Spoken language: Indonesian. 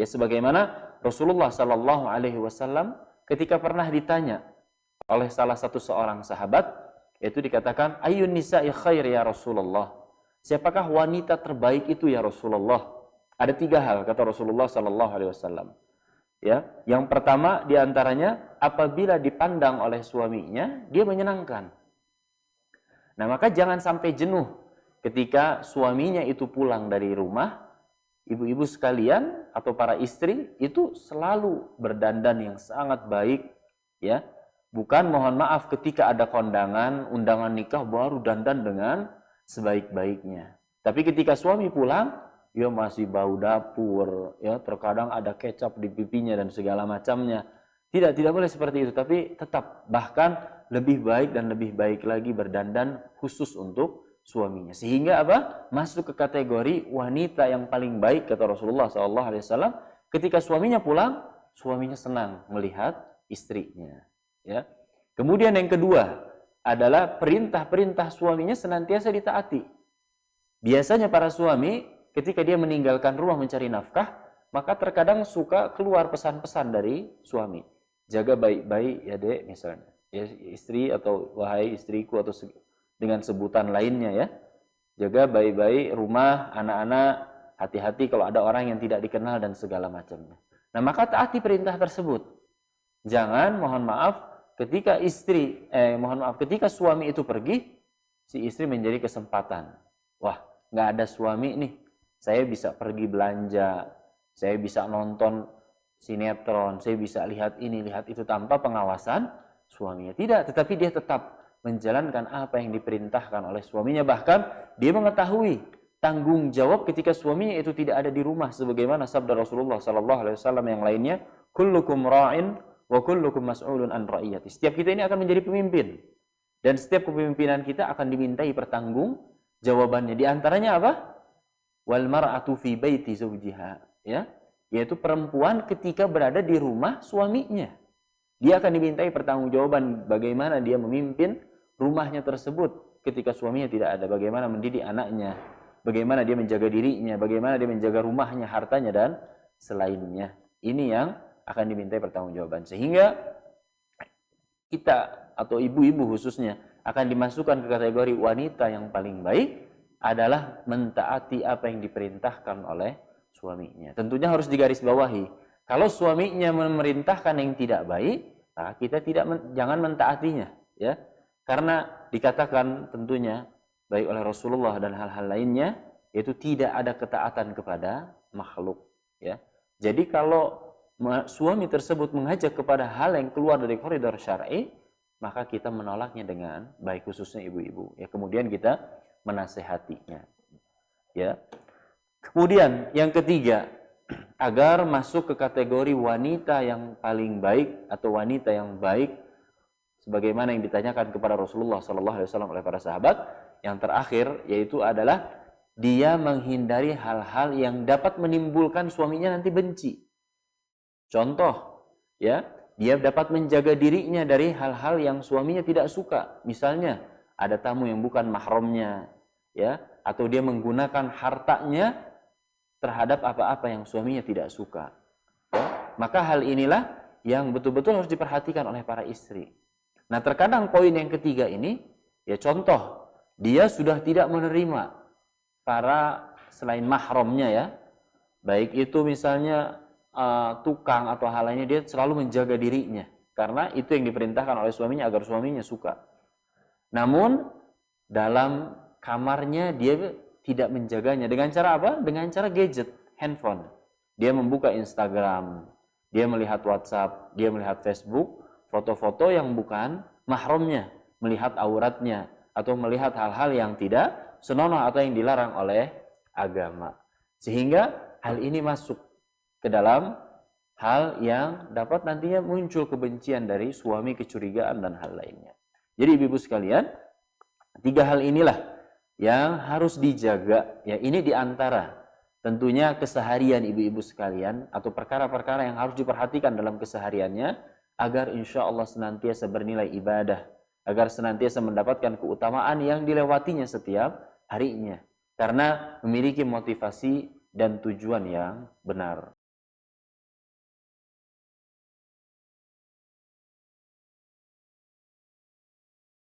sebagaimana Rasulullah Shallallahu Alaihi Wasallam ketika pernah ditanya oleh salah satu seorang sahabat, itu dikatakan, Ayyun nisa'i khair ya Rasulullah. Siapakah wanita terbaik itu ya Rasulullah? Ada 3 hal kata Rasulullah Shallallahu Alaihi Wasallam. Ya, yang pertama diantaranya apabila dipandang oleh suaminya dia menyenangkan. Nah maka jangan sampai jenuh ketika suaminya itu pulang dari rumah. Ibu-ibu sekalian atau para istri itu selalu berdandan yang sangat baik, ya. Bukan mohon maaf ketika ada kondangan, undangan nikah baru dandan dengan sebaik-baiknya. Tapi ketika suami pulang, dia masih bau dapur, ya, terkadang ada kecap di pipinya dan segala macamnya. Tidak boleh seperti itu, tapi tetap bahkan lebih baik dan lebih baik lagi berdandan khusus untuk suaminya. Sehingga apa? Masuk ke kategori wanita yang paling baik kata Rasulullah SAW. Ketika suaminya pulang, suaminya senang melihat istrinya. Ya. Kemudian yang kedua adalah perintah-perintah suaminya senantiasa ditaati. Biasanya para suami ketika dia meninggalkan rumah mencari nafkah, maka terkadang suka keluar pesan-pesan dari suami. Jaga baik-baik ya dek misalnya. Ya, istri atau wahai istriku atau dengan sebutan lainnya ya. Jaga baik-baik rumah, anak-anak, hati-hati kalau ada orang yang tidak dikenal dan segala macamnya. Nah, maka taati perintah tersebut. Jangan mohon maaf ketika ketika suami itu pergi, si istri menjadi kesempatan. Wah, nggak ada suami nih. Saya bisa pergi belanja, saya bisa nonton sinetron, saya bisa lihat ini, lihat itu tanpa pengawasan suaminya. Tidak, tetapi dia tetap menjalankan apa yang diperintahkan oleh suaminya. Bahkan dia mengetahui tanggung jawab ketika suaminya itu tidak ada di rumah, sebagaimana sabda Rasulullah SAW yang lainnya, kullukum ra'in wa kullukum mas'ulun an ra'iyati. Setiap kita ini akan menjadi pemimpin dan setiap kepemimpinan kita akan dimintai pertanggung jawabannya. Di antaranya apa? Wal mar'atu fi baiti zawjiha, ya, yaitu perempuan ketika berada di rumah suaminya. Dia akan dimintai pertanggungjawaban bagaimana dia memimpin rumahnya tersebut ketika suaminya tidak ada, bagaimana mendidik anaknya, bagaimana dia menjaga dirinya, bagaimana dia menjaga rumahnya, hartanya dan selainnya. Ini yang akan dimintai pertanggungjawaban. Sehingga kita atau ibu-ibu khususnya akan dimasukkan ke kategori wanita yang paling baik adalah mentaati apa yang diperintahkan oleh suaminya. Tentunya harus digarisbawahi. Kalau suaminya memerintahkan yang tidak baik, nah kita jangan mentaatinya, ya. Karena dikatakan tentunya baik oleh Rasulullah dan hal-hal lainnya, yaitu tidak ada ketaatan kepada makhluk, ya. Jadi kalau suami tersebut mengajak kepada hal yang keluar dari koridor syar'i, maka kita menolaknya dengan baik, khususnya ibu-ibu. Ya, kemudian kita menasehatinya. Ya. Kemudian yang ketiga, agar masuk ke kategori wanita yang paling baik atau wanita yang baik, sebagaimana yang ditanyakan kepada Rasulullah SAW oleh para sahabat, yang terakhir yaitu adalah dia menghindari hal-hal yang dapat menimbulkan suaminya nanti benci. Contoh, ya, dia dapat menjaga dirinya dari hal-hal yang suaminya tidak suka. Misalnya ada tamu yang bukan mahramnya, ya, atau dia menggunakan hartanya terhadap apa-apa yang suaminya tidak suka. Ya, maka hal inilah yang betul-betul harus diperhatikan oleh para istri. Nah, terkadang poin yang ketiga ini, ya contoh, dia sudah tidak menerima para selain mahramnya, ya, baik itu misalnya tukang atau hal lainnya, dia selalu menjaga dirinya karena itu yang diperintahkan oleh suaminya agar suaminya suka. Namun dalam kamarnya dia tidak menjaganya. Dengan cara apa? Dengan cara gadget, handphone. Dia membuka Instagram, dia melihat WhatsApp, dia melihat Facebook, foto-foto yang bukan mahramnya, melihat auratnya, atau melihat hal-hal yang tidak senonoh atau yang dilarang oleh agama. Sehingga hal ini masuk ke dalam hal yang dapat nantinya muncul kebencian dari suami, kecurigaan, dan hal lainnya. Jadi ibu-ibu sekalian, 3 hal inilah yang harus dijaga. Ya, ini diantara tentunya keseharian ibu-ibu sekalian atau perkara-perkara yang harus diperhatikan dalam kesehariannya agar insya Allah senantiasa bernilai ibadah, agar senantiasa mendapatkan keutamaan yang dilewatinya setiap harinya karena memiliki motivasi dan tujuan yang benar.